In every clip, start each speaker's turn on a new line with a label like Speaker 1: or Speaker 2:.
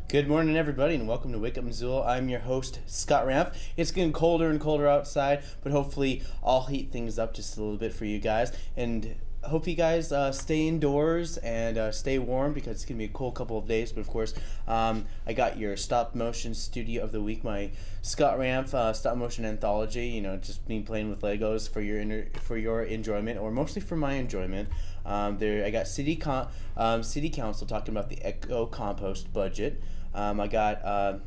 Speaker 1: Good morning, everybody, and welcome to Wake Up Missoula. I'm your host, Scott Ramp. It's getting colder and colder outside, but hopefully I'll heat things up just a little bit for you guys. And hope you guys stay indoors and stay warm because it's going to be a cool couple of days. But of course, I got your stop motion studio of the week, my Scott Ramp stop motion anthology. You know, just me playing with Legos for your enjoyment, or mostly for my enjoyment. I got city council talking about the eco compost budget. I got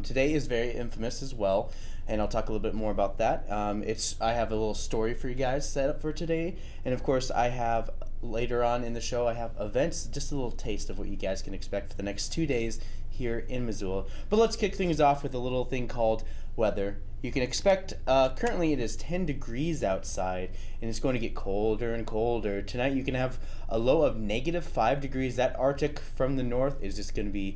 Speaker 1: today is very infamous as well, and I'll talk a little bit more about that. I have a little story for you guys set up for today, and of course I have later on in the show I have events, just a little taste of what you guys can expect for the next 2 days here in Missoula. But let's kick things off with a little thing called weather. You can expect, currently it is 10 degrees outside, and it's going to get colder and colder. Tonight you can have a low of -5 degrees. That Arctic from the north is just going to be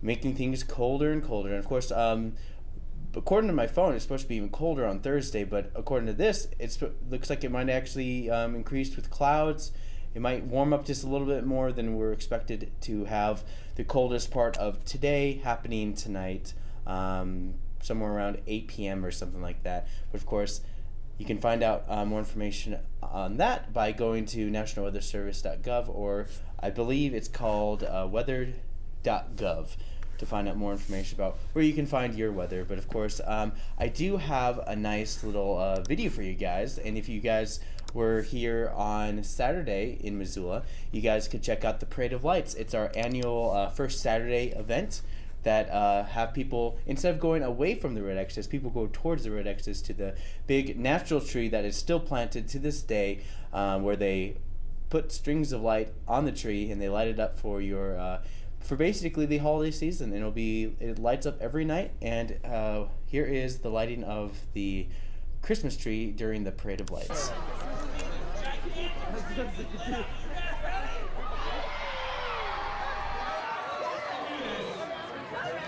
Speaker 1: making things colder and colder. And of course, according to my phone, it's supposed to be even colder on Thursday, but according to this, it looks like it might actually increase with clouds. It might warm up just a little bit more than we're expected to have the coldest part of today happening tonight. Somewhere around 8 p.m. or something like that. But of course, you can find out more information on that by going to nationalweatherservice.gov, or I believe it's called weather.gov, to find out more information about where you can find your weather. But of course, I do have a nice little video for you guys, and if you guys were here on Saturday in Missoula, you guys could check out the Parade of Lights. It's our annual first Saturday event that have people, instead of going away from the Red X's, people go towards the Red X's to the big natural tree that is still planted to this day, where they put strings of light on the tree and they light it up for your for basically the holiday season. And it lights up every night. And here is the lighting of the Christmas tree during the Parade of Lights.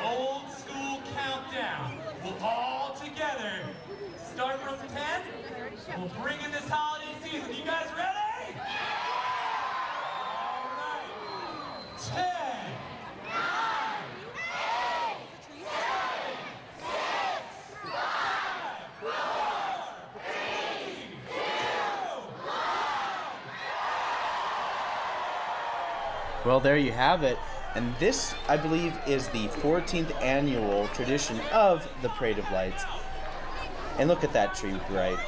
Speaker 2: Old school countdown. We'll all together start from 10. We'll bring in this holiday season. You guys ready? All right. 10, 9, 8, 7, 6, 5, 4, 3, 2, 1.
Speaker 1: Well, there you have it. And this, I believe, is the 14th annual tradition of the Parade of Lights. And look at that tree, right?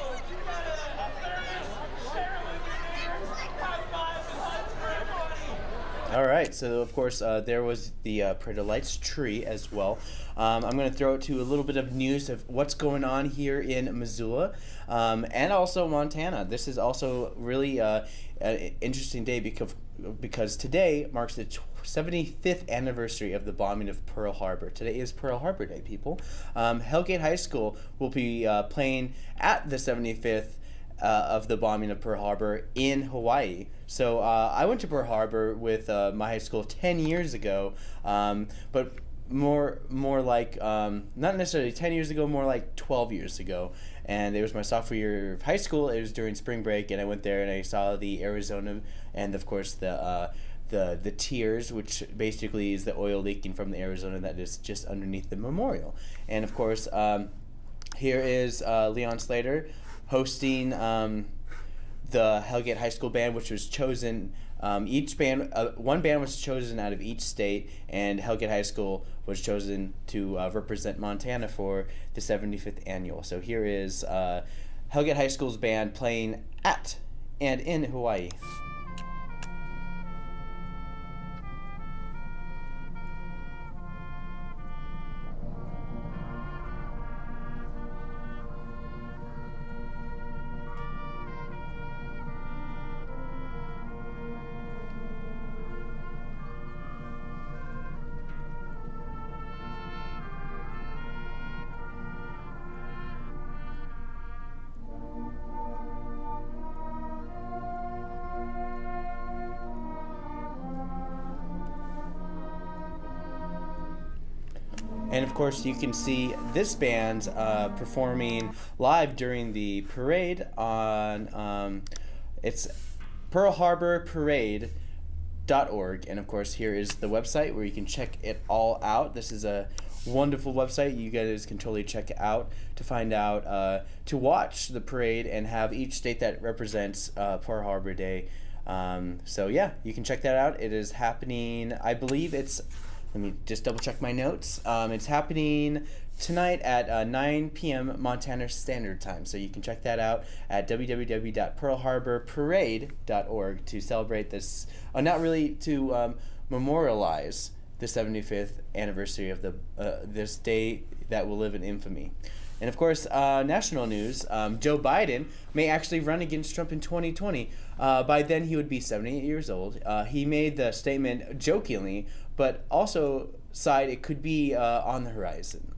Speaker 1: All right, so of course there was the Parade of Lights tree as well. I'm going to throw it to a little bit of news of what's going on here in Missoula and also Montana. This is also really an interesting day because today marks the 75th anniversary of the bombing of Pearl Harbor. Today is Pearl Harbor Day, people. Hellgate High School will be playing at the 75th of the bombing of Pearl Harbor in Hawaii. So I went to Pearl Harbor with my high school 10 years ago, but more like not necessarily 10 years ago, more like 12 years ago. And it was my sophomore year of high school. It was during spring break, and I went there and I saw the Arizona and of course the tiers, which basically is the oil leaking from the Arizona that is just underneath the memorial. And of course, here is Leon Slater hosting the Hellgate High School band, which was chosen. Each band, one band was chosen out of each state, and Hellgate High School was chosen to represent Montana for the 75th annual. So here is Hellgate High School's band playing at and in Hawaii. And of course, you can see this band performing live during the parade on it's Pearl Harbor Parade ProHarbor.org. And of course, here is the website where you can check it all out. This is a wonderful website. You guys can totally check it out to find out, to watch the parade and have each state that represents Pearl Harbor Day. So yeah, you can check that out. It is happening, I believe let me just double check my notes. It's happening tonight at 9 p.m. Montana Standard Time. So you can check that out at www.pearlharborparade.org to celebrate this, not really to memorialize the 75th anniversary of this day that will live in infamy. And of course, national news, Joe Biden may actually run against Trump in 2020. By then, he would be 78 years old. He made the statement jokingly, but also side it could be on the horizon.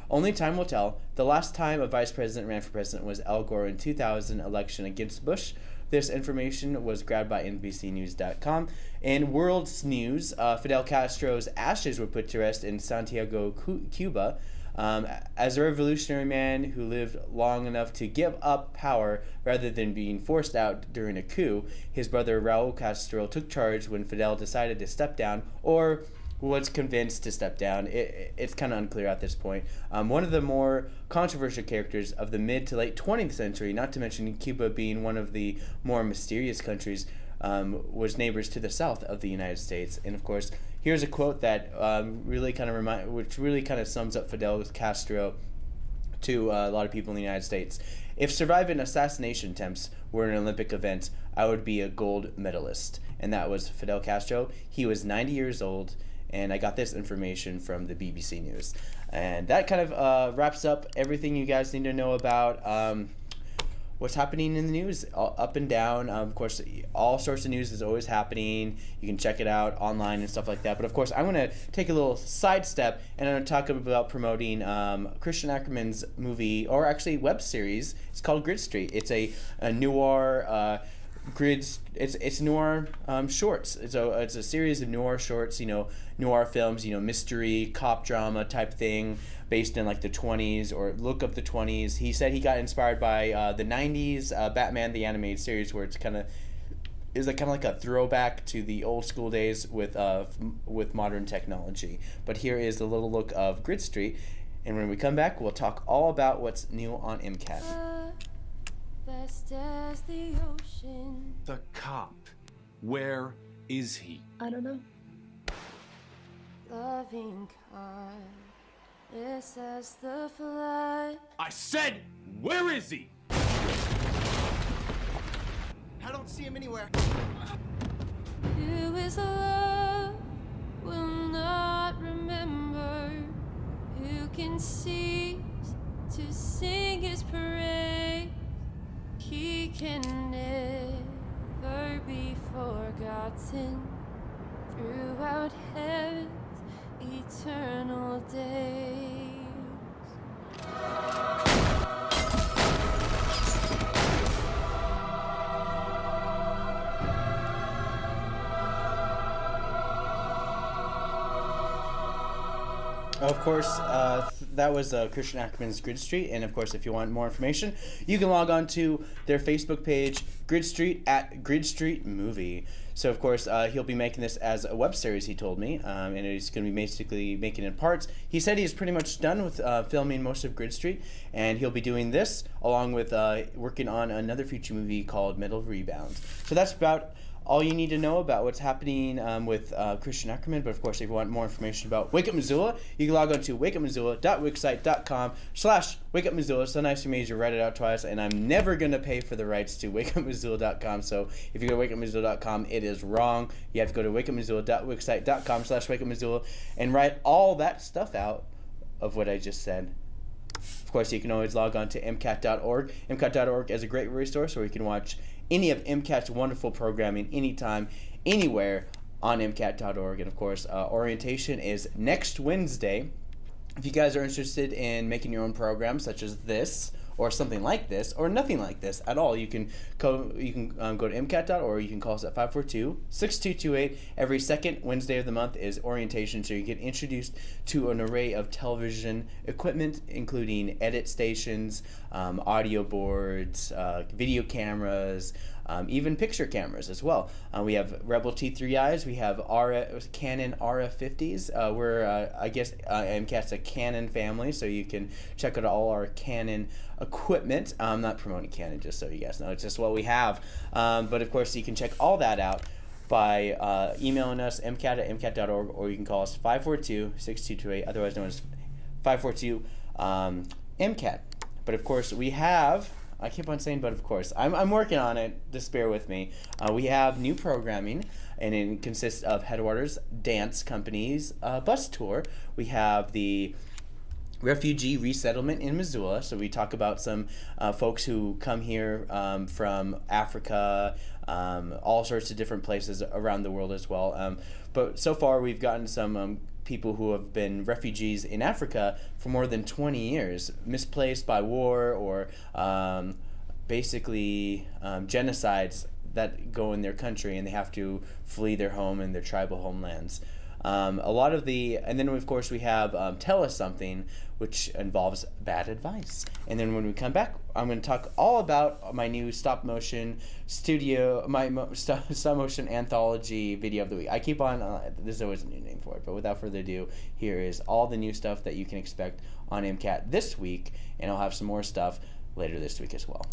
Speaker 1: Only time will tell. The last time a vice president ran for president was Al Gore in 2000 election against Bush. This information was grabbed by NBCnews.com. In world news, Fidel Castro's ashes were put to rest in Santiago, Cuba. As a revolutionary man who lived long enough to give up power rather than being forced out during a coup, his brother Raul Castro took charge when Fidel decided to step down, or was convinced to step down. It's kind of unclear at this point. One of the more controversial characters of the mid to late 20th century, not to mention Cuba being one of the more mysterious countries, was neighbors to the south of the United States. And of course, here's a quote that really kind of sums up Fidel Castro to a lot of people in the United States. If surviving assassination attempts were an Olympic event, I would be a gold medalist. And that was Fidel Castro. He was 90 years old, and I got this information from the BBC News. And that kind of wraps up everything you guys need to know about what's happening in the news, up and down. Of course, all sorts of news is always happening. You can check it out online and stuff like that. But of course, I'm going to take a little sidestep, and I'm going to talk about promoting Christian Ackerman's movie, or actually web series. It's called Grid Street. It's a noir it's noir shorts. It's a series of noir shorts, noir films, mystery, cop drama type thing, based in like the 20s or look of the 20s. He said he got inspired by the 90s Batman the Animated Series, where it's kind of like a throwback to the old school days with modern technology. But here is a little look of Grid Street, and when we come back, we'll talk all about what's new on MCAT.
Speaker 3: Vast as the ocean.
Speaker 4: The cop. Where is he?
Speaker 3: I don't know. Loving kindness as the flood.
Speaker 4: I said, where is he?
Speaker 5: I don't see him anywhere.
Speaker 3: Who is love will not remember. Who can cease to sing his praise? He can never be forgotten throughout heaven's eternal days.
Speaker 1: Of course, that was Christian Ackerman's Grid Street, and of course, if you want more information, you can log on to their Facebook page, Grid Street, at Grid Street Movie. So, of course, he'll be making this as a web series, he told me, and he's going to be basically making it in parts. He said he's pretty much done with filming most of Grid Street, and he'll be doing this along with working on another future movie called Metal Rebound. So that's about all you need to know about what's happening with Christian Ackerman. But of course, if you want more information about Wake Up Missoula, you can log on to wakeupmissoula.wixsite.com/Wake Up Missoula. So nice you made you write it out twice, and I'm never going to pay for the rights to wakeupmissoula.com. So if you go to wakeupmissoula.com, it is wrong. You have to go to wakeupmissoula.wixsite.com/Wake Up Missoula and write all that stuff out of what I just said. Of course, you can always log on to MCAT.org. MCAT.org is a great resource where you can watch any of MCAT's wonderful programming anytime, anywhere on MCAT.org. And of course, orientation is next Wednesday. If you guys are interested in making your own program, such as this, or something like this, or nothing like this at all, you can go to MCAT.org. You can call us at 542-6228. Every second Wednesday of the month is orientation, so you get introduced to an array of television equipment, including edit stations, audio boards, video cameras, even picture cameras as well. We have Rebel T3Is, we have Canon RF50s. I guess MCAT's a Canon family, so you can check out all our Canon equipment. I'm not promoting Canon, just so you guys know. It's just what we have. But of course, you can check all that out by emailing us, mcat@mcat.org, or you can call us 542-6228, otherwise known as 542 MCAT. But of course, we have, I keep on saying but of course, I'm working on it, just bear with me. We have new programming, and it consists of Headwaters Dance Company's bus tour. We have the refugee resettlement in Missoula, so we talk about some folks who come here from Africa, all sorts of different places around the world as well. But so far we've gotten some people who have been refugees in Africa for more than 20 years, misplaced by war or basically genocides that go in their country, and they have to flee their home and their tribal homelands. And then of course we have Tell Us Something, which involves bad advice. And then when we come back, I'm going to talk all about my new stop motion anthology video of the week. I keep on, there's always a new name for it, but without further ado, here is all the new stuff that you can expect on MCAT this week, and I'll have some more stuff later this week as well.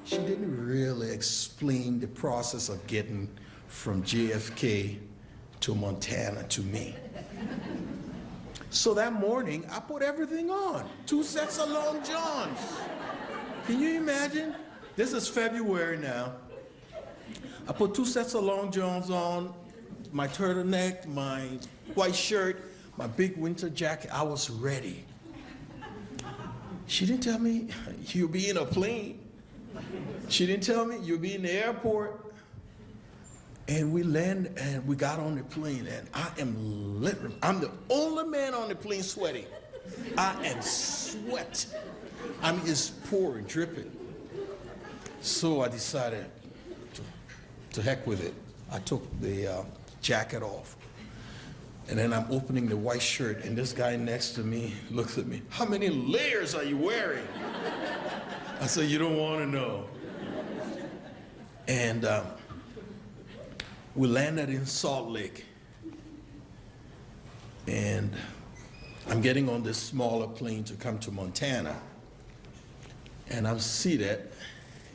Speaker 6: She didn't really explain the process of getting from JFK to Montana to me. So that morning, I put everything on. 2 sets of long johns. Can you imagine? This is February now. I put 2 sets of long johns on, my turtleneck, my white shirt, my big winter jacket. I was ready. She didn't tell me, you'll be in a plane. She didn't tell me, you'll be in the airport. And we landed and we got on the plane, and I'm the only man on the plane sweating. I am sweat. I mean, it's pouring, dripping. So I decided to heck with it. I took the jacket off. And then I'm opening the white shirt, and this guy next to me looks at me. How many layers are you wearing? I said, you don't want to know. And we landed in Salt Lake. And I'm getting on this smaller plane to come to Montana. And I'm seated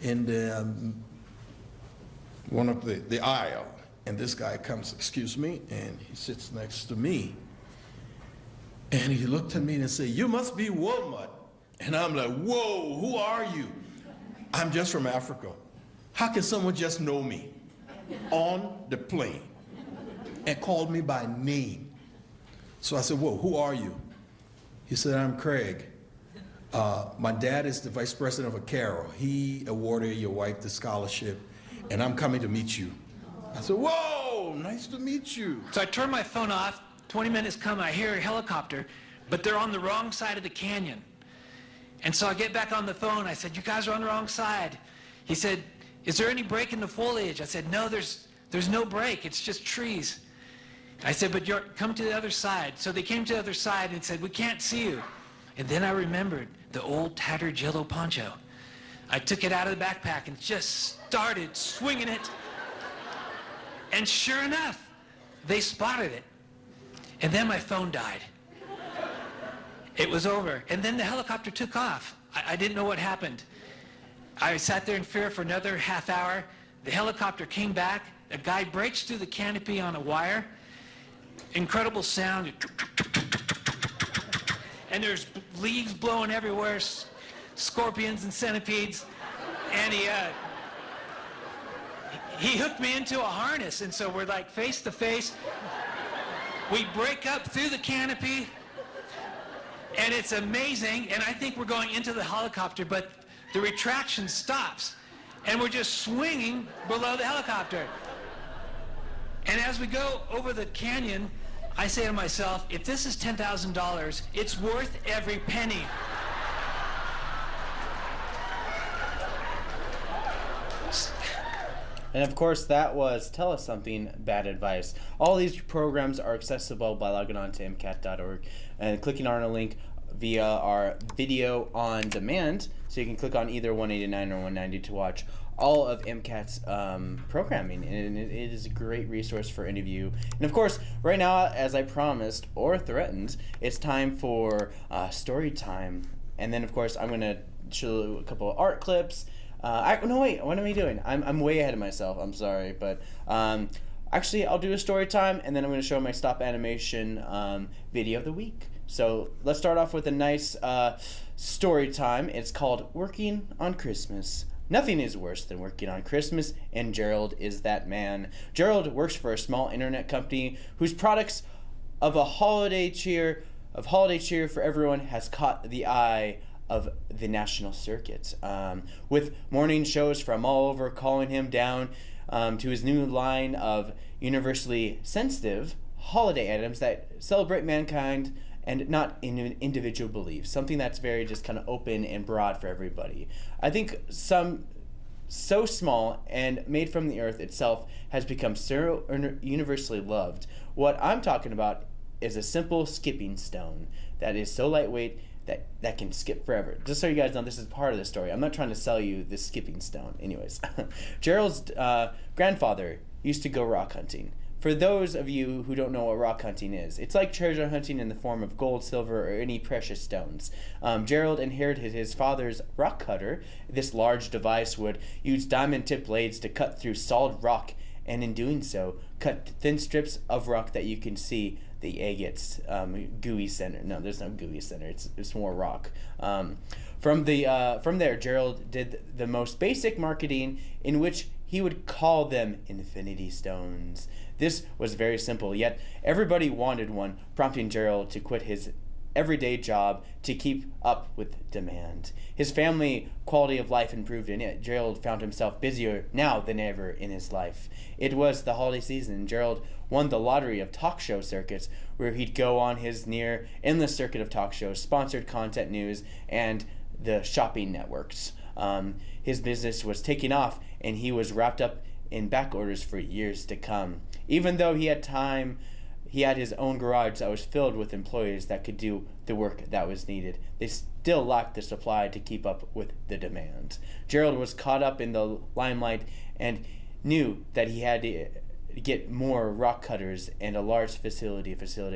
Speaker 6: in the one of the aisle. And this guy comes, excuse me, and he sits next to me. And he looked at me and said, you must be Wilmot. And I'm like, whoa, who are you? I'm just from Africa. How can someone just know me on the plane and call me by name? So I said, whoa, who are you? He said, I'm Craig. My dad is the vice president of ACARO. He awarded your wife the scholarship, and I'm coming to meet you. I said, whoa, nice to meet you.
Speaker 7: So I turn my phone off. 20 minutes come, I hear a helicopter, but they're on the wrong side of the canyon. And so I get back on the phone. I said, you guys are on the wrong side. He said, is there any break in the foliage? I said, no, there's no break. It's just trees. I said, but come to the other side. So they came to the other side and said, we can't see you. And then I remembered the old tattered yellow poncho. I took it out of the backpack and just started swinging it. And sure enough, they spotted it. And then my phone died. It was over. And then the helicopter took off. I didn't know what happened. I sat there in fear for another half hour. The helicopter came back. A guy breaks through the canopy on a wire. Incredible sound. And there's leaves blowing everywhere, scorpions and centipedes. And he hooked me into a harness, and so we're like face to face. We break up through the canopy, and it's amazing, and I think we're going into the helicopter, but the retraction stops, and we're just swinging below the helicopter. And as we go over the canyon, I say to myself, if this is $10,000, it's worth every penny.
Speaker 1: And of course, that was Tell Us Something, Bad Advice. All these programs are accessible by logging on to mcat.org and clicking on a link via our video on demand. So you can click on either 189 or 190 to watch all of MCAT's programming, and it is a great resource for any of you. And of course, right now, as I promised or threatened, it's time for story time. And then, of course, I'm going to show you a couple of art clips. No, wait, what am I doing? I'm way ahead of myself. I'm sorry, but actually, I'll do a story time, and then I'm going to show my stop animation video of the week. So let's start off with a nice story time. It's called Working on Christmas. Nothing is worse than working on Christmas, and Gerald is that man. Gerald works for a small internet company whose products of holiday cheer for everyone has caught the eye of the national circuit, with morning shows from all over calling him down to his new line of universally sensitive holiday items that celebrate mankind and not individual beliefs, something that's very just kind of open and broad for everybody. I think so small and made from the earth itself has become so universally loved. What I'm talking about is a simple skipping stone that is so lightweight that can skip forever. Just so you guys know, this is part of the story. I'm not trying to sell you this skipping stone. Anyways, Gerald's grandfather used to go rock hunting. For those of you who don't know what rock hunting is, it's like treasure hunting in the form of gold, silver, or any precious stones. Gerald inherited his father's rock cutter. This large device would use diamond-tipped blades to cut through solid rock, and in doing so, cut thin strips of rock that you can see the agate's gooey center. No, there's no gooey center. It's more rock. From there, Gerald did the most basic marketing, in which he would call them infinity stones. This was very simple, yet everybody wanted one, prompting Gerald to quit his everyday job to keep up with demand. His family quality of life improved, and yet Gerald found himself busier now than ever in his life. It was the holiday season, and Gerald won the lottery of talk show circuits, where he'd go on his near endless circuit of talk shows, sponsored content news, and the shopping networks. His business was taking off, and he was wrapped up in back orders for years to come. Even though he had time, he had his own garage that was filled with employees that could do the work that was needed. They still lacked the supply to keep up with the demand. Gerald was caught up in the limelight and knew that he had to get more rock cutters and a large facility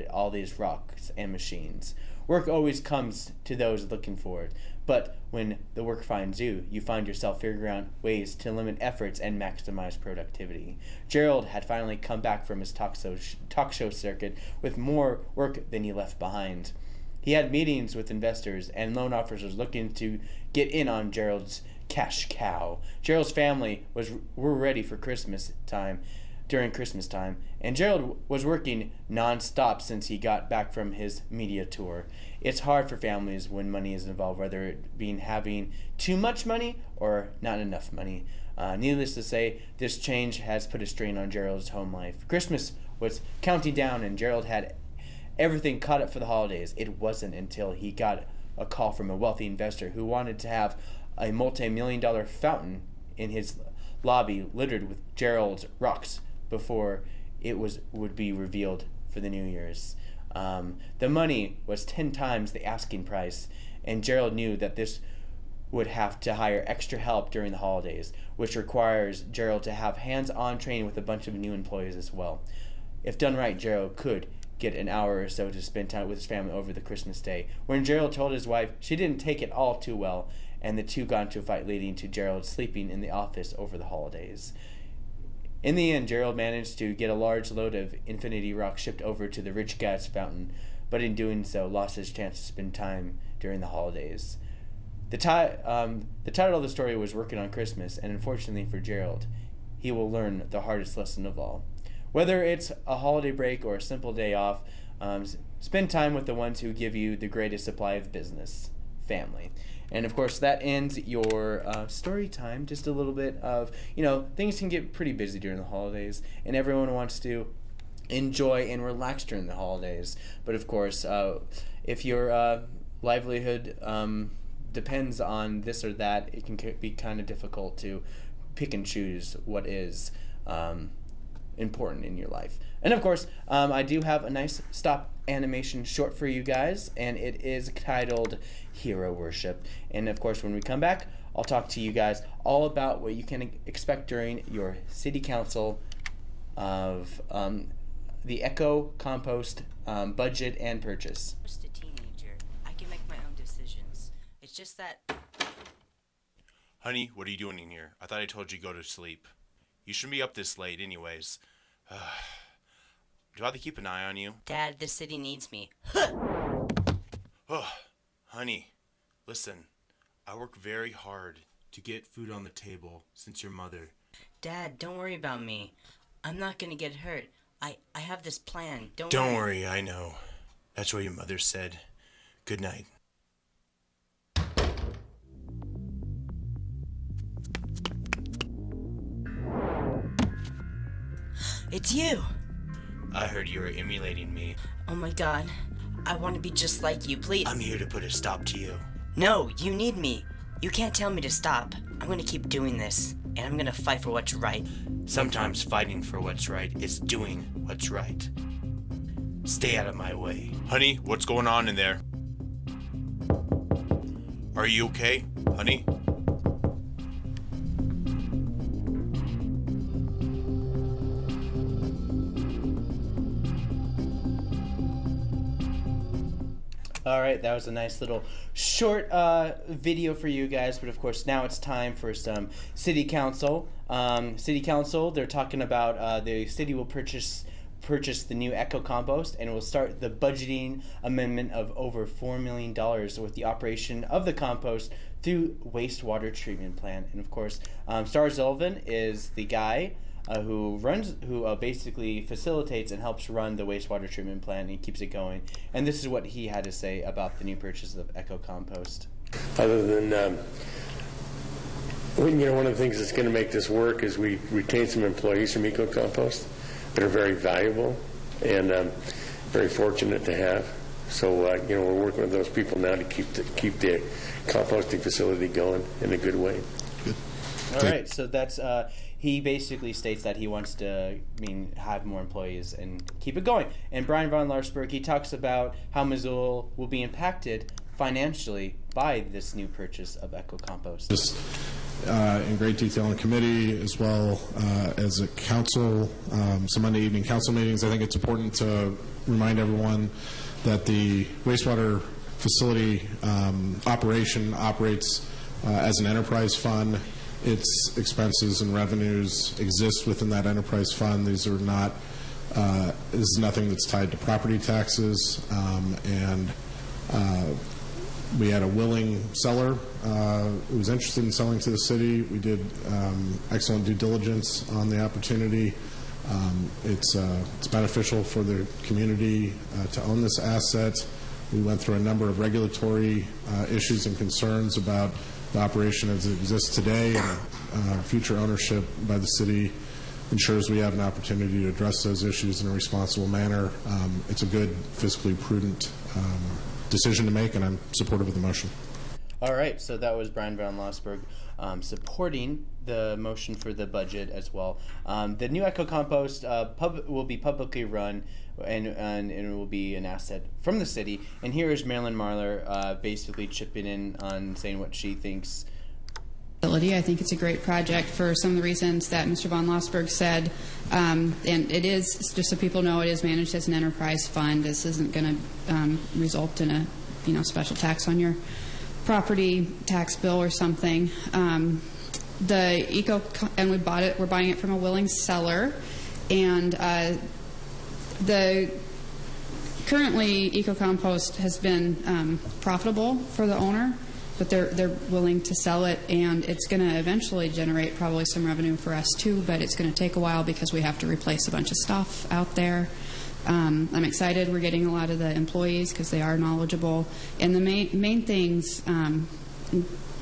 Speaker 1: all these rocks and machines. Work always comes to those looking for it, but when the work finds you, you find yourself figuring out ways to limit efforts and maximize productivity. Gerald had finally come back from his talk show circuit with more work than he left behind. He had meetings with investors and loan officers looking to get in on Gerald's cash cow. Gerald's family were ready for during Christmas time, and Gerald was working non-stop since he got back from his media tour. It's hard for families when money is involved, whether it being having too much money or not enough money. Needless to say, this change has put a strain on Gerald's home life. Christmas was counting down, and Gerald had everything caught up for the holidays. It wasn't until he got a call from a wealthy investor who wanted to have a multi-million-dollar fountain in his lobby littered with Gerald's rocks before it would be revealed for the New Year's. The money was 10 times the asking price, and Gerald knew that this would have to hire extra help during the holidays, which requires Gerald to have hands-on training with a bunch of new employees as well. If done right, Gerald could get an hour or so to spend time with his family over the Christmas day. When Gerald told his wife, she didn't take it all too well, and the two got into a fight, leading to Gerald sleeping in the office over the holidays. In the end, Gerald managed to get a large load of infinity rock shipped over to the rich guy's fountain, but in doing so, lost his chance to spend time during the holidays. The title of the story was Working on Christmas, and unfortunately for Gerald, he will learn the hardest lesson of all. Whether it's a holiday break or a simple day off, spend time with the ones who give you the greatest supply of business, family. And of course, that ends your story time. Just a little bit of, things can get pretty busy during the holidays, and everyone wants to enjoy and relax during the holidays. But of course, if your livelihood depends on this or that, it can be kind of difficult to pick and choose what is important in your life. And of course, I do have a nice stop animation short for you guys, and it is titled Hero Worship. And of course, when we come back, I'll talk to you guys all about what you can expect during your city council of the Echo Compost budget and purchase.
Speaker 8: Just a teenager. I can make my own decisions. It's just that...
Speaker 9: Honey, what are you doing in here? I thought I told you to go to sleep. You shouldn't be up this late anyways. Do I have to keep an eye on you?
Speaker 8: Dad, the city needs me.
Speaker 9: Oh, honey, listen. I work very hard to get food on the table since your mother.
Speaker 8: Dad, don't worry about me. I'm not gonna get hurt. I have this plan. Don't
Speaker 9: worry, I know. That's what your mother said. Good night.
Speaker 8: It's you!
Speaker 9: I heard you were emulating me.
Speaker 8: Oh my god. I want to be just like you, please.
Speaker 9: I'm here to put a stop to you.
Speaker 8: No, you need me. You can't tell me to stop. I'm gonna keep doing this, and I'm gonna fight for what's right.
Speaker 9: Sometimes fighting for what's right is doing what's right. Stay out of my way. Honey, what's going on in there? Are you okay, honey?
Speaker 1: All right, that was a nice little short video for you guys, but of course now it's time for some city council. City council, they're talking about the city will purchase the new Echo Compost, and it will start the budgeting amendment of over $4 million with the operation of the compost through wastewater treatment plant. And of course, Star Sullivan is the guy who basically facilitates and helps run the wastewater treatment plant, and he keeps it going. And this is what he had to say about the new purchase of Echo Compost.
Speaker 10: Other than, one of the things that's going to make this work is we retain some employees from Eco Compost that are very valuable and very fortunate to have. So, we're working with those people now to keep the composting facility going in a good way.
Speaker 1: Good. All right, so that's... he basically states that he wants to have more employees and keep it going. And Brian von Larsberg, he talks about how Missoula will be impacted financially by this new purchase of Echo Compost.
Speaker 11: Just in great detail in committee as well as a council, some Monday evening council meetings. I think it's important to remind everyone that the wastewater facility operation operates as an enterprise fund. Its expenses and revenues exist within that enterprise fund. These are not, this is nothing that's tied to property taxes, and we had a willing seller who was interested in selling to the city. We did excellent due diligence on the opportunity. It's beneficial for the community to own this asset. We went through a number of regulatory issues and concerns about the operation as it exists today, and future ownership by the city ensures we have an opportunity to address those issues in a responsible manner. It's a good, fiscally prudent decision to make, and I'm supportive of the motion.
Speaker 1: All right, so that was Brian von Larsberg supporting the motion for the budget as well. The new Echo Compost will be publicly run, and it will be an asset from the city. And here is Marilyn Marler basically chipping in on saying what she thinks.
Speaker 12: I think it's a great project for some of the reasons that Mr. von Larsberg said. And it is, just so people know, it is managed as an enterprise fund. This isn't going to result in a special tax on your property tax bill or something. We're buying it from a willing seller, and currently Eco Compost has been profitable for the owner, but they're willing to sell it, and it's going to eventually generate probably some revenue for us too, but it's going to take a while because we have to replace a bunch of stuff out there. I'm excited we're getting a lot of the employees because they are knowledgeable, and the main things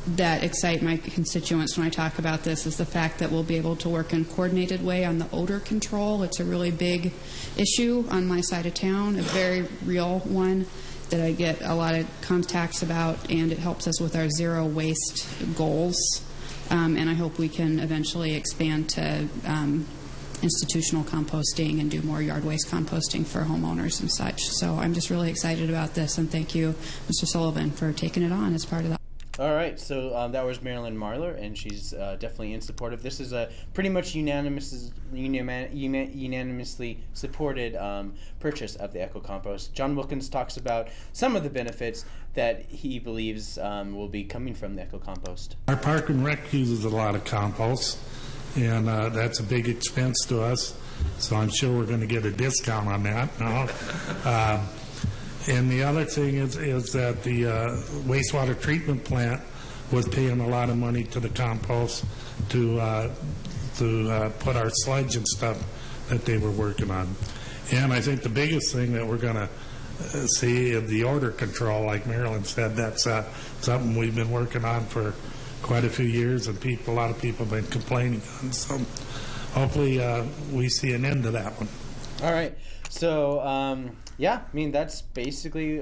Speaker 12: that excite my constituents when I talk about this is the fact that we'll be able to work in a coordinated way on the odor control. It's a really big issue on my side of town, a very real one that I get a lot of contacts about, and it helps us with our zero waste goals. And I hope we can eventually expand to institutional composting and do more yard waste composting for homeowners and such. So I'm just really excited about this, and thank you, Mr. Sullivan, for taking it on as part of that.
Speaker 1: All right, so that was Marilyn Marler, and she's definitely in support of this. Is a pretty much unanimously supported purchase of the Eco Compost. John Wilkins talks about some of the benefits that he believes will be coming from the Eco Compost.
Speaker 13: Our Park and Rec uses a lot of compost, and that's a big expense to us, so I'm sure we're going to get a discount on that now. And the other thing is that the wastewater treatment plant was paying a lot of money to the compost to put our sludge and stuff that they were working on. And I think the biggest thing that we're going to see is the odor control. Like Marilyn said, that's something we've been working on for quite a few years, and a lot of people have been complaining on. So hopefully we see an end to that one.
Speaker 1: All right. So, yeah, I mean, that's basically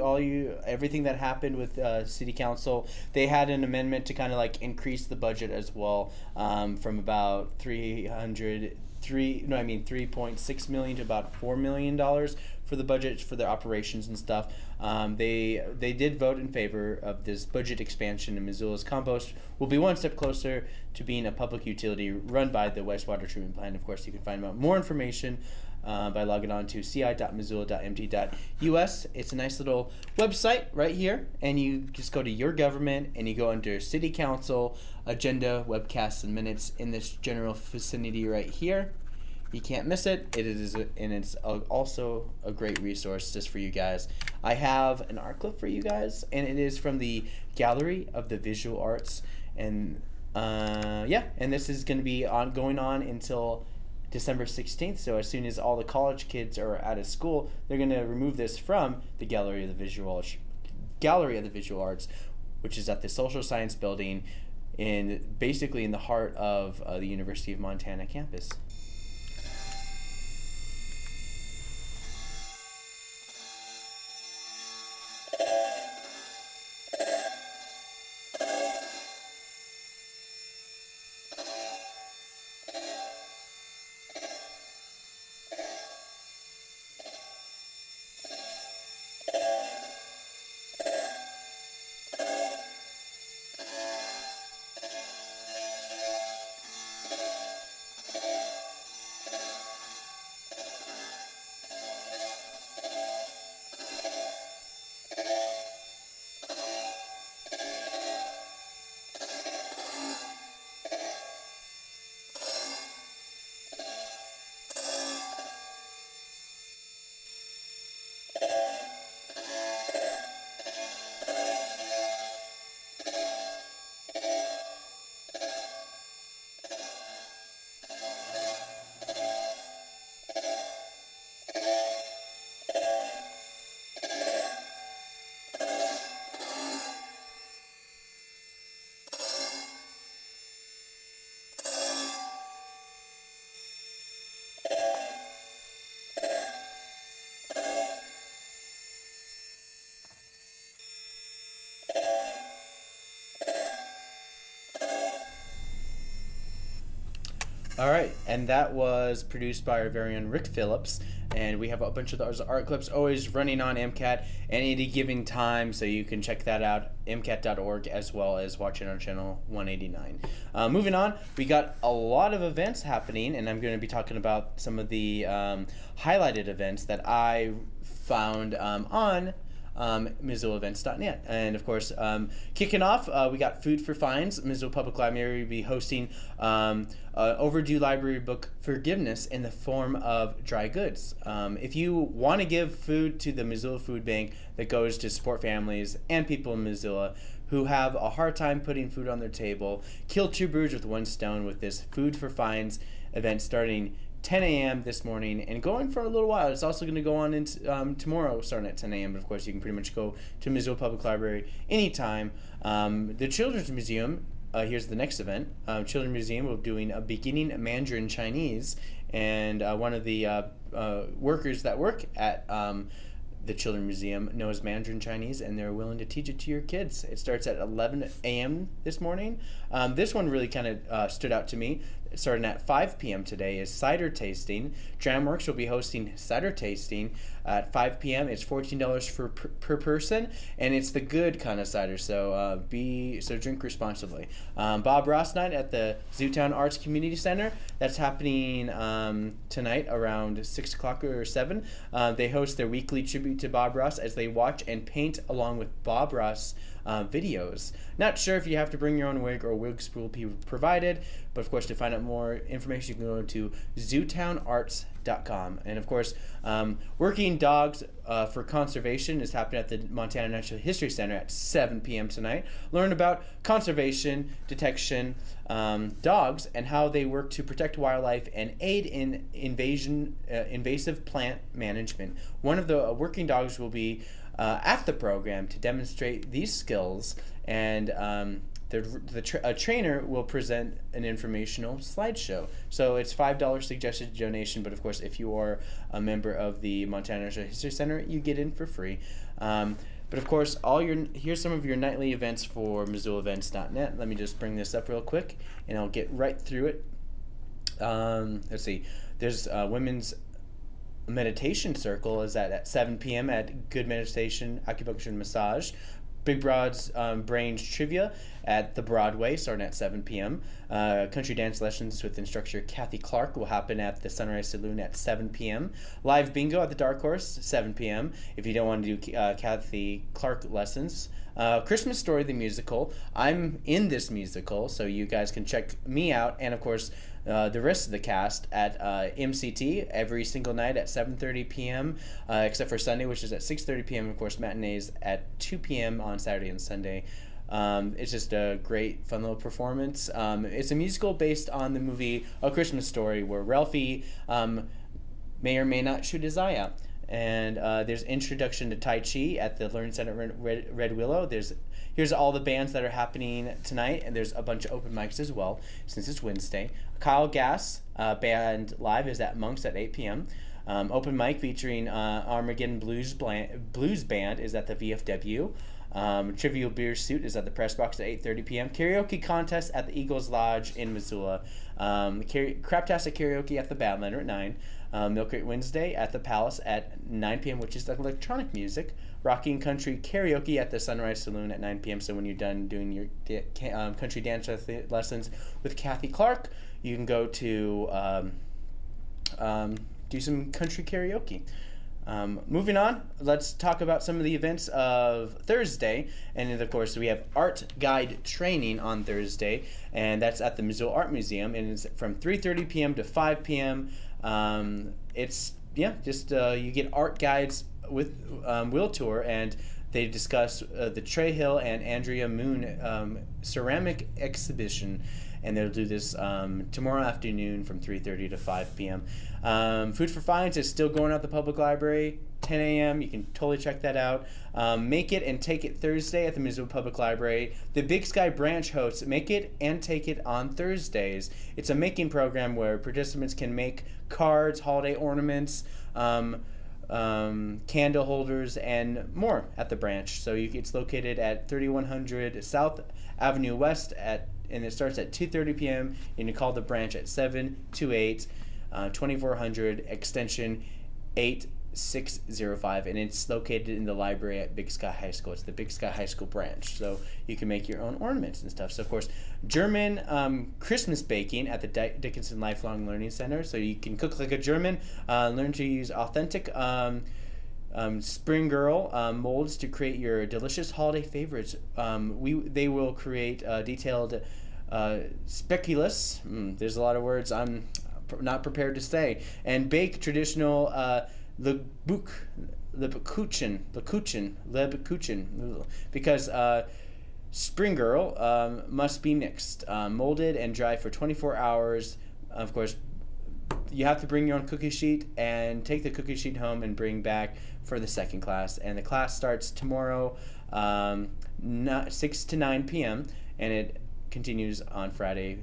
Speaker 1: everything that happened with City Council. They had an amendment to kind of like increase the budget as well, from about $3.6 million to about $4 million for the budget for their operations and stuff. They did vote in favor of this budget expansion, and Missoula's compost will be one step closer to being a public utility run by the wastewater treatment plant. Of course, you can find out more information by logging on to ci.missoula.mt.us. It's a nice little website right here, and you just go to your government and you go under City Council, Agenda, Webcasts, and Minutes in this general vicinity right here. You can't miss it. And it's also a great resource just for you guys. I have an art clip for you guys, and it is from the Gallery of the Visual Arts, and and this is going to be going on until December 16th, so as soon as all the college kids are out of school, they're going to remove this from the Gallery of the Visual Arts, which is at the Social Science Building, basically in the heart of the University of Montana campus. All right, and that was produced by our very own Rick Phillips, and we have a bunch of those art clips always running on MCAT at any given time, so you can check that out, MCAT.org, as well as watch it on channel 189. Moving on, we got a lot of events happening, and I'm going to be talking about some of the highlighted events that I found on MissoulaEvents.net. And of course, kicking off, we got Food for Fines. Missoula Public Library will be hosting overdue library book forgiveness in the form of dry goods. If you want to give food to the Missoula Food Bank that goes to support families and people in Missoula, who have a hard time putting food on their table. Kill two birds with one stone with this Food for Fines event starting 10 a.m. this morning and going for a little while. It's also going to go on into tomorrow starting at 10 a.m. But of course, you can pretty much go to Missoula Public Library anytime. The Children's Museum, here's the next event. Children's Museum will be doing a beginning Mandarin Chinese, and one of the workers that work at the Children's Museum knows Mandarin Chinese, and they're willing to teach it to your kids. It starts at 11 a.m. this morning. This one really kind of stood out to me. Starting at 5 p.m. today is cider tasting. Dramworks will be hosting cider tasting at 5 p.m. It's $14 per person, and it's the good kind of cider. So drink responsibly. Bob Ross night at the Zootown Arts Community Center. That's happening tonight around 6 o'clock or 7. They host their weekly tribute to Bob Ross as they watch and paint along with Bob Ross videos. Not sure if you have to bring your own wig or wigs will be provided, but of course to find out more information you can go to zootownarts.com. And of course, Working Dogs for Conservation is happening at the Montana Natural History Center at 7 p.m. tonight. Learn about conservation, detection, dogs, and how they work to protect wildlife and aid in invasive plant management. One of the working dogs will be at the program to demonstrate these skills, and a trainer will present an informational slideshow. So it's $5 suggested donation, but of course, if you are a member of the Montana Natural History Center, you get in for free. But of course, here's some of your nightly events for MissoulaEvents.net. Let me just bring this up real quick, and I'll get right through it. Let's see. There's Women's Meditation Circle is at 7 p.m. at Good Meditation, Acupuncture, and Massage. Big Broad's Brains Trivia at the Broadway starting at 7 p.m. Country dance lessons with instructor Kathy Clark will happen at the Sunrise Saloon at 7 p.m. Live bingo at the Dark Horse, 7 p.m. if you don't want to do Kathy Clark lessons. Christmas Story the musical. I'm in this musical, so you guys can check me out, and of course the rest of the cast at MCT every single night at 7:30 p.m. Except for Sunday, which is at 6:30 p.m. Of course, matinees at 2 p.m. on Saturday and Sunday. It's just a great, fun little performance. It's a musical based on the movie A Christmas Story, where Ralphie may or may not shoot his eye out. And there's Introduction to Tai Chi at the Learn Center at Red Willow. Here's all the bands that are happening tonight, and there's a bunch of open mics as well, since it's Wednesday. Kyle Gass Band Live is at Monks at 8 p.m. Open mic featuring Armageddon Blues Band is at the VFW. Trivial Beer Suit is at the Press Box at 8:30 p.m. Karaoke contest at the Eagles Lodge in Missoula. Craptastic Karaoke at the Badlander at 9. Milk Crate Wednesday at the Palace at 9 p.m., which is electronic music. Rocky and Country Karaoke at the Sunrise Saloon at 9 p.m. So when you're done doing your country dance lessons with Kathy Clark, you can go to do some country karaoke. Moving on, let's talk about some of the events of Thursday. And of course, we have art guide training on Thursday, and that's at the Missoula Art Museum, and it's from 3:30 p.m. to 5 p.m. It's you get art guides with Will Tour, and they discuss the Trey Hill and Andrea Moon ceramic exhibition, and they'll do this tomorrow afternoon from 3:30 to 5 p.m. Food for Fines is still going out at the public library, 10 a.m. You can totally check that out. Make It and Take It Thursday at the Missoula Public Library. The Big Sky branch hosts Make It and Take It on Thursdays. It's a making program where participants can make cards, holiday ornaments, candle holders, and more at the branch. So it's located at 3100 South Avenue West and it starts at 2:30 p.m. and you call the branch at 728-2400 extension 8605, and it's located in the library at Big Sky High School. It's the Big Sky High School branch, so you can make your own ornaments and stuff. So of course, German Christmas baking at the Dickinson Lifelong Learning Center, so you can cook like a German, learn to use authentic Spring Girl molds to create your delicious holiday favorites. They will create detailed speculous. There's a lot of words I'm not prepared to say, and bake traditional lebkuchen, because Spring Girl must be mixed, molded and dry for 24 hours. Of course, you have to bring your own cookie sheet and take the cookie sheet home and bring back for the second class. And the class starts tomorrow, 6 to 9 p.m. and it continues on Friday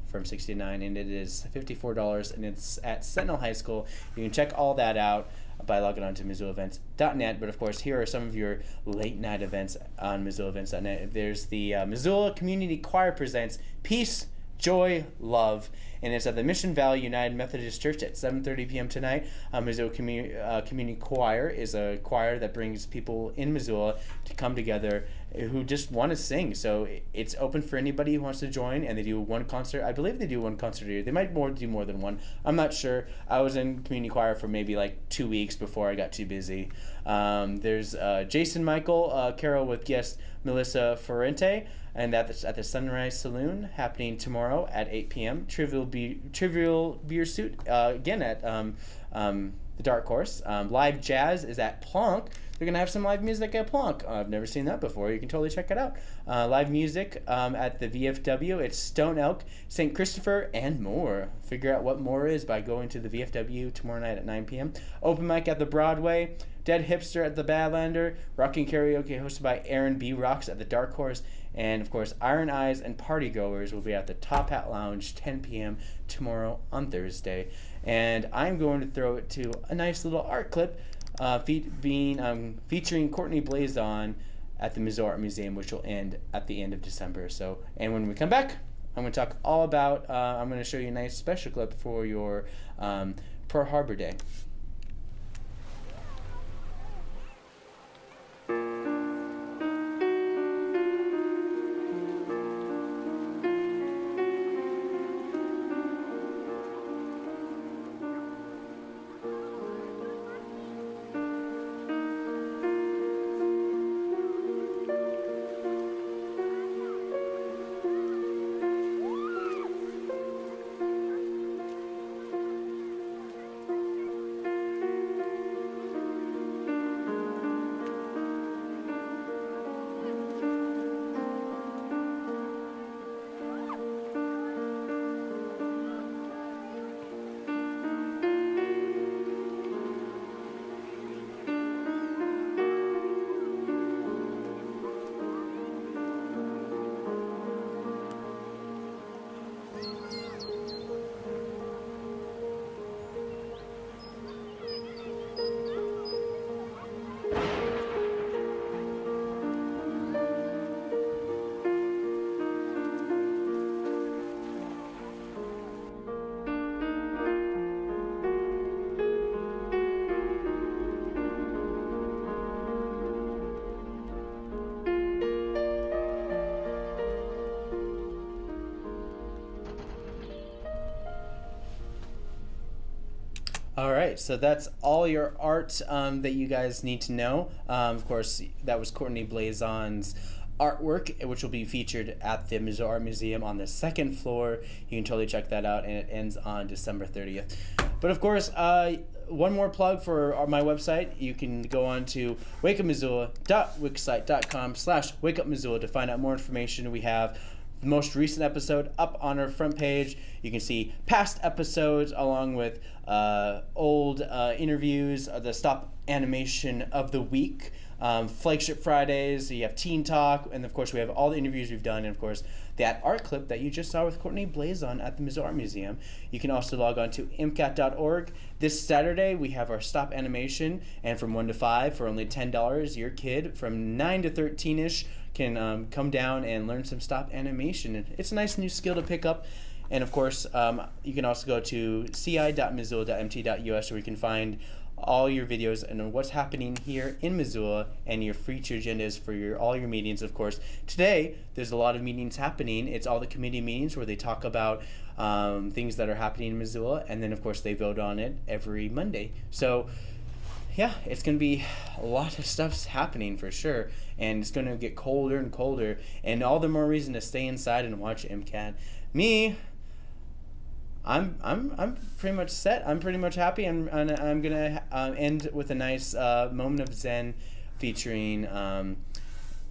Speaker 1: from 6 to 9, and it is $54, and it's at Sentinel High School. You can check all that out by logging on to MissoulaEvents.net. But of course, here are some of your late night events on MissoulaEvents.net. There's the Missoula Community Choir presents Peace, Joy, Love, and it's at the Mission Valley United Methodist Church at 7:30 p.m. tonight. Missoula Community Choir is a choir that brings people in Missoula to come together who just want to sing. So it's open for anybody who wants to join, and they do one concert. I believe they do one concert a year. They might do more than one. I'm not sure. I was in community choir for maybe like 2 weeks before I got too busy. There's Jason Michael Carol with guest Melissa Ferrente, and that's at the Sunrise Saloon, happening tomorrow at 8 p.m. Trivial Beer Suit, again at the Dark Horse. Live Jazz is at Plonk. They're going to have some live music at Plonk. I've never seen that before. You can totally check it out. Live music at the VFW. It's Stone Elk, St. Christopher, and more. Figure out what more is by going to the VFW tomorrow night at 9 p.m. Open mic at the Broadway. Dead Hipster at the Badlander. Rocking Karaoke hosted by Aaron B. Rocks at the Dark Horse. And, of course, Iron Eyes and Partygoers will be at the Top Hat Lounge 10 p.m. tomorrow on Thursday. And I'm going to throw it to a nice little art clip featuring Courtney Blazon at the Missoula Art Museum, which will end at the end of December. So, and when we come back, I'm going to talk all about, I'm going to show you a nice special clip for your Pearl Harbor Day. All right, so that's all your art that you guys need to know. Of course, that was Courtney Blazon's artwork, which will be featured at the Missoula Art Museum on the second floor. You can totally check that out, and it ends on December 30th. But of course, one more plug for my website. You can go on to wakeupmissoula.wixsite.com/wakeupmissoula to find out more information. We have the most recent episode up on our front page. You can see past episodes along with old interviews, the stop animation of the week, flagship Fridays. You have Teen Talk, and of course we have all the interviews we've done, and of course that art clip that you just saw with Courtney Blazon at the Missoula Art Museum. You can also log on to MCAT.org. This Saturday we have our stop animation, and from 1 to 5 for only $10, your kid from 9 to 13ish can come down and learn some stop animation. It's a nice new skill to pick up. And of course, you can also go to ci.missoula.mt.us where you can find all your videos and what's happening here in Missoula and your future agendas for all your meetings. Of course, today there's a lot of meetings happening. It's all the committee meetings where they talk about things that are happening in Missoula, and then of course they vote on it every Monday. So yeah, it's going to be a lot of stuff's happening for sure, and it's going to get colder and colder, and all the more reason to stay inside and watch MCAT. Me, I'm pretty much set. I'm pretty much happy, and I'm gonna end with a nice moment of Zen, featuring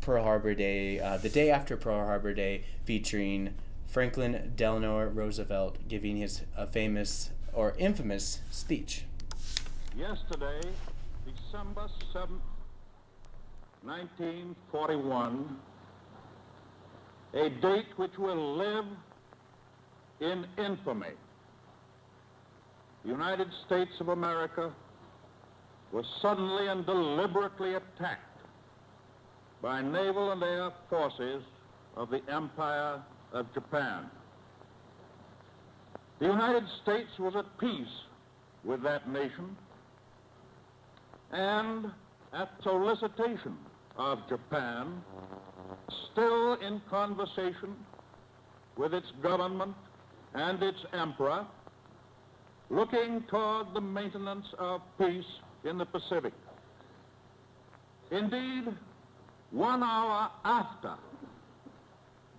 Speaker 1: Pearl Harbor Day, the day after Pearl Harbor Day, featuring Franklin Delano Roosevelt giving his famous or infamous speech.
Speaker 14: Yesterday, December 7th, 1941, a date which will live in infamy. The United States of America was suddenly and deliberately attacked by naval and air forces of the Empire of Japan. The United States was at peace with that nation, and at solicitation of Japan, still in conversation with its government and its emperor, looking toward the maintenance of peace in the Pacific. Indeed, 1 hour after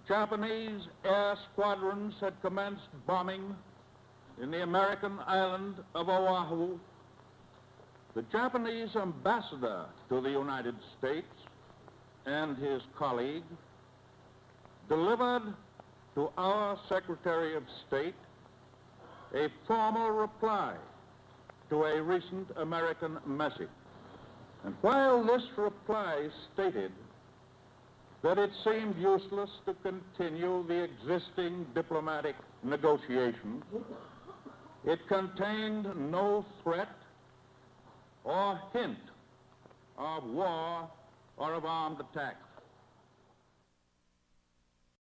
Speaker 14: Japanese air squadrons had commenced bombing in the American island of Oahu, the Japanese ambassador to the United States and his colleague delivered to our Secretary of State a formal reply to a recent American message. And while this reply stated that it seemed useless to continue the existing diplomatic negotiations, it contained no threat or hint of war or of armed attack.